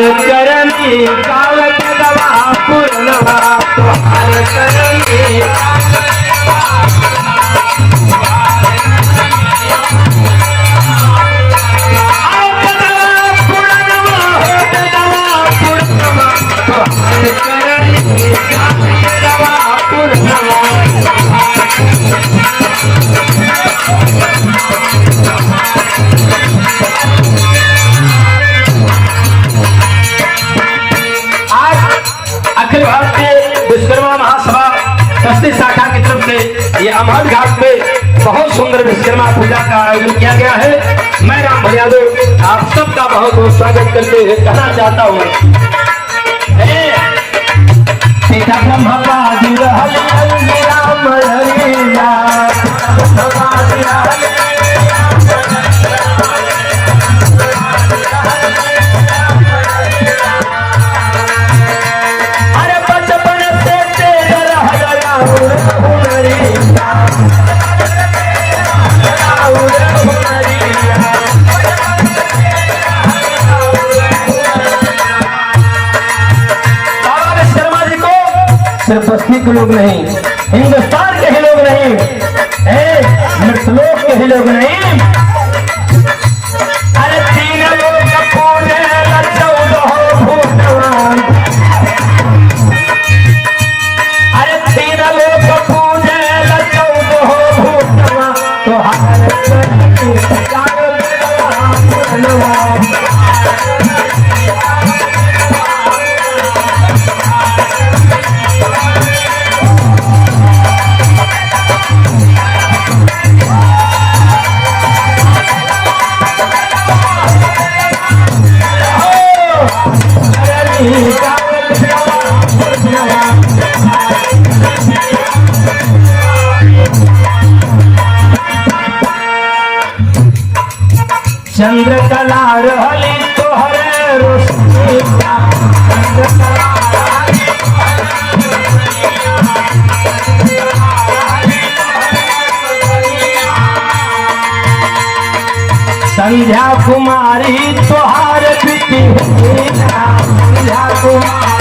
करनी कावत दवा पूर्णवा तुहार करनी अखिल भारतीय विश्वकर्मा महासभा सस्ती शाखा की तरफ से ये अमहद घाट पे बहुत सुंदर विश्वकर्मा पूजा का आयोजन किया गया है। मैं राम यादव आप सबका बहुत बहुत स्वागत करते हुए कहना चाहता हूँ सिर्फ बस्ती के लोग नहीं, हिंदुस्तान के ही लोग नहीं, मृतलोक के ही लोग नहीं, अरे तीन लोग पूरे 14 भूतवान, अरे तीन लोग पूरे 14 भूतवान तो चंद्रकला रहली तोहरे रोशनी संध्या कुमारी तोहार बेटी संध्या कुमारी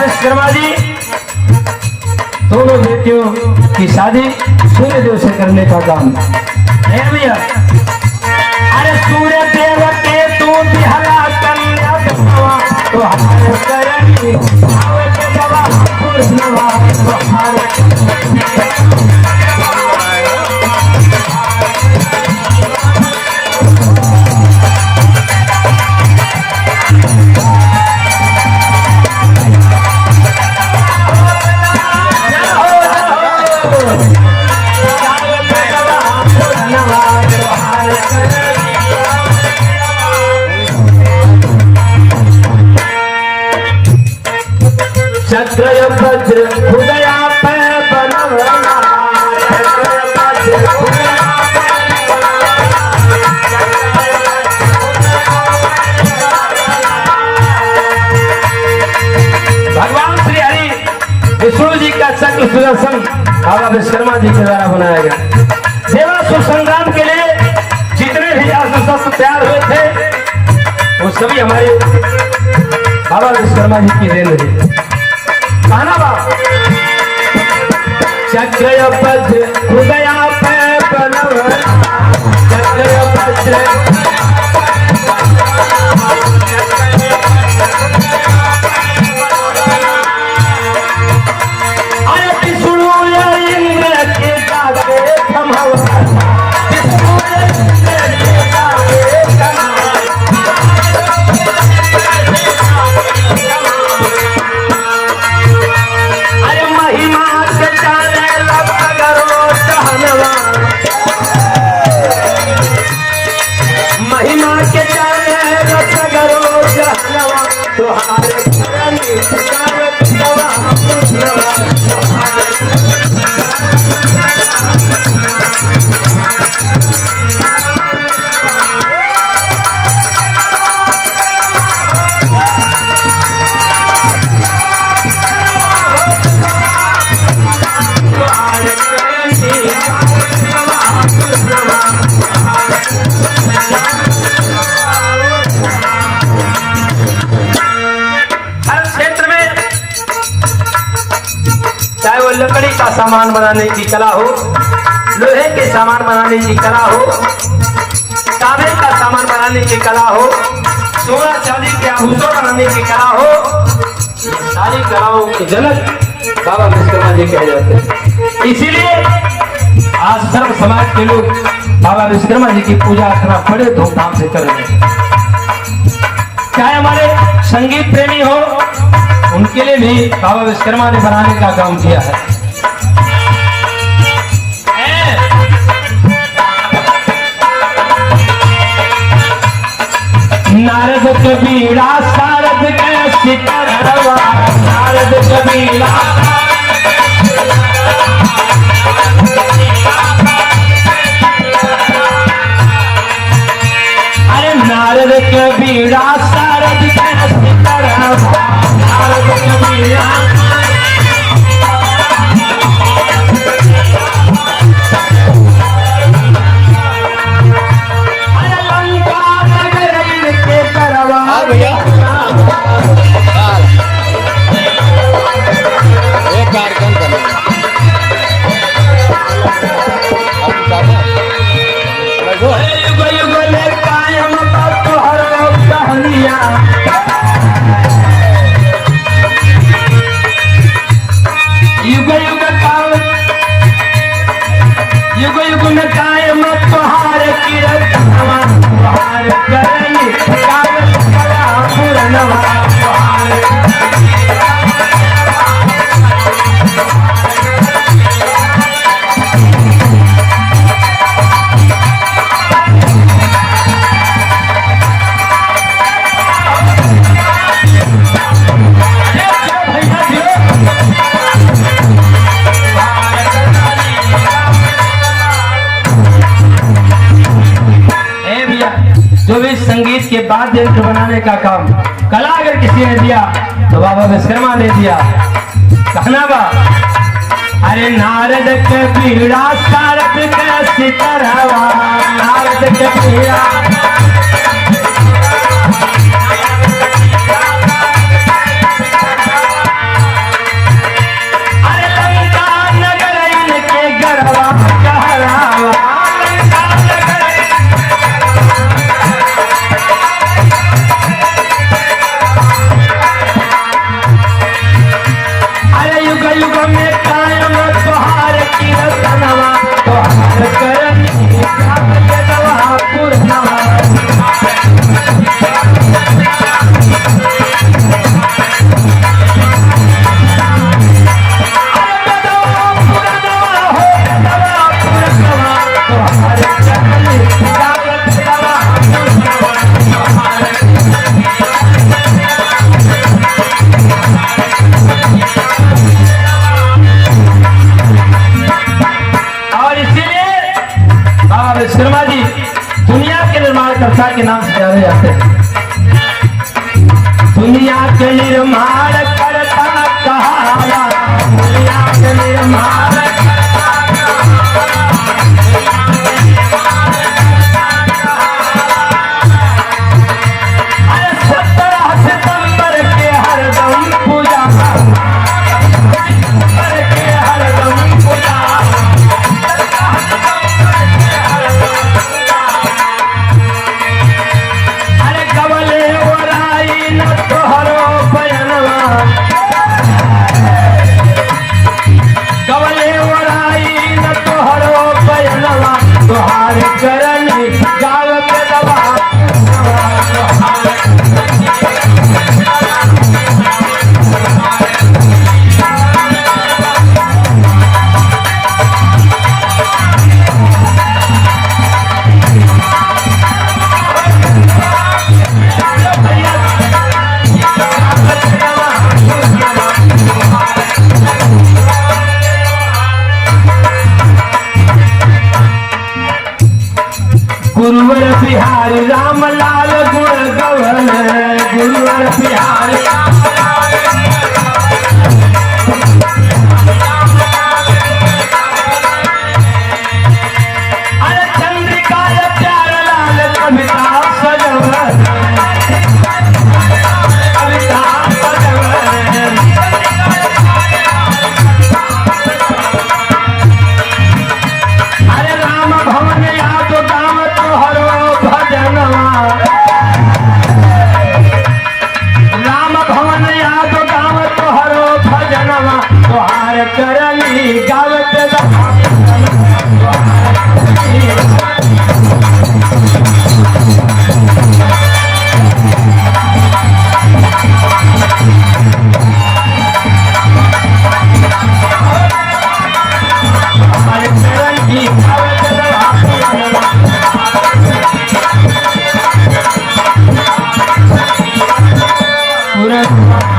विश्वकर्मा जी दोनों बेटियों की शादी सूर्य देव से करने का काम है भैया। अरे सूर्य देव के तू बिहला कन्या तो हमारे करनी आवे के दवा पूर्णवा तो चक्र वज्र हृदया पे बनवना भगवान श्री हरि विष्णु जी का चक्र सुदर्शन बाबा विश्वकर्मा जी के द्वारा बनाया गया। सेवा सुसंग्राम के लिए जितने भी शस्त्र तैयार हुए थे वो सभी हमारे बाबा विश्वकर्मा जी की देन है। कहना बाप चक्र वज्र हृदया पे बनवना चक्र वज्र अरे विष्णु इंद्र के गावे थमवा महिमा के जाने रसगरो जहनवा तुहारे करनी कावत दवा पूर्णवा लकड़ी का सामान बनाने की कला हो, लोहे के सामान बनाने की कला हो, तांबे का सामान बनाने की कला हो, सोना चांदी के आभूषण बनाने की कला हो, सारी कलाओं के जनक बाबा विश्वकर्मा जी कहे जाते हैं। इसीलिए आज सर्व समाज के लोग बाबा विश्वकर्मा जी की पूजा अर्चना बड़े धूमधाम से कर रहे हैं। चाहे हमारे संगीत प्रेमी हो, उनके लिए भी बाबा विश्वकर्मा ने बनाने का काम किया है। नारद कबीरा सारद के सिकरवा, नारद कबीरा अरे नारद कबीरा सारद के सिकरवा, नारद कबीरा भैया एक कार्यक्रम करना युग युग में कायम तोहर कहानियां, युग युग युग युग में कायम तोहार कीर्तनवा, तोहार करनी कागज कला पूरनवा, जो भी संगीत के बाद यंत्र बनाने का काम कला अगर किसी ने दिया तो बाबा विश्वकर्मा ने दिया। कहना बा अरे नारद कबीरा सारद के सिकरवा, नारद कबीरा अरे लंका नगर इनके गरवा कहरावा, युग में कायम तोहार कीर्तनवा, तोहार करनी कागजवा पूरनवा, विश्वकर्मा जी दुनिया के निर्माणकर्ता के नाम से जाने जाते हैं। दुनिया के निर्माण करता कहा, दुनिया के निर्माण अरे 17 सितंबर के हरदम पूजा, के हरदम पूजा, तोहार करनी गाँव के दवा, गुरुवर बिहारी रामलाल गुण गवन, गुरुवर बिहारी अरे चंद्रिका प्यार लाल कविता सजवन, कविता सजवन है